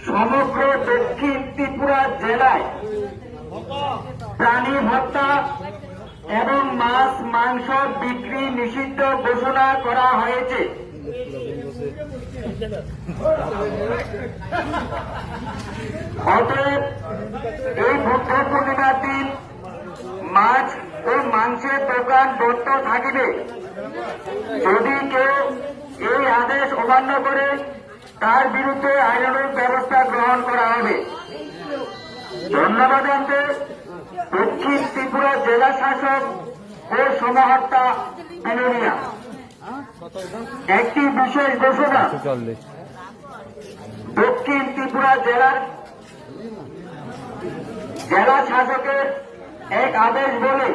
সমগ্র দক্ষিণ ত্রিপুরা জেলায় প্রাণী হত্যা এবং মাছ মাংস বিক্রি নিষিদ্ধ ঘোষণা করা হয়েছে। অতএব এই বুদ্ধ পূর্ণিমার দিন মাছ ও মাংসের দোকান বন্ধ থাকিবে। যদি কেউ এই আদেশ অমান্য করে তার বিরুদ্ধে আইনানুগ ব্যবস্থা গ্রহণ করা হবে। ধন্যবাদ জানাতে দক্ষিণ ত্রিপুরা জেলা শাসক ও সমাহর্তা বিনোনিয়া। একটি বিশেষ ঘোষণা, দক্ষিণ ত্রিপুরা জেলা শাসকের এক আদেশ বলে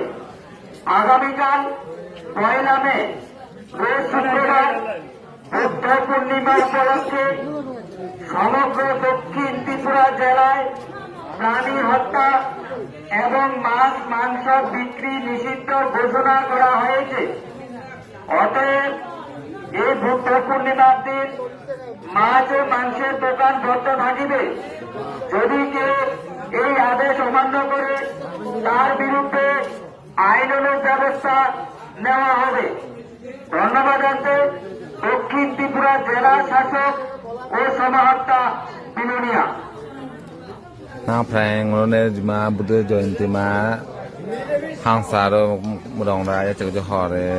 আগামীকাল 1 মে রোজ শুক্রবার বুদ্ধ পূর্ণিমা উপলক্ষে সমগ্র দক্ষিণ ত্রিপুরা জেলায় প্রাণী হত্যা এবং মাছ মাংস বিক্রি নিষিদ্ধ ঘোষণা করা হয়েছে। অতএব এই বুদ্ধ পূর্ণিমার দিন মাছ ও মাংসের দোকান বন্ধ থাকিবে। যদি কেউ এই আদেশ অমান্য করে তার বিরুদ্ধে আইনানুগ ব্যবস্থা নেওয়া হবে। ধন্যবাদ জানাতে দক্ষিণ ত্রিপুরা জেলা শাসক ও সমাহর্তা বিনোনিয়া। না ফ্রাইং মা বুদ্ধ জয়ন্তী মা হাংসার মুদংরা চক হরে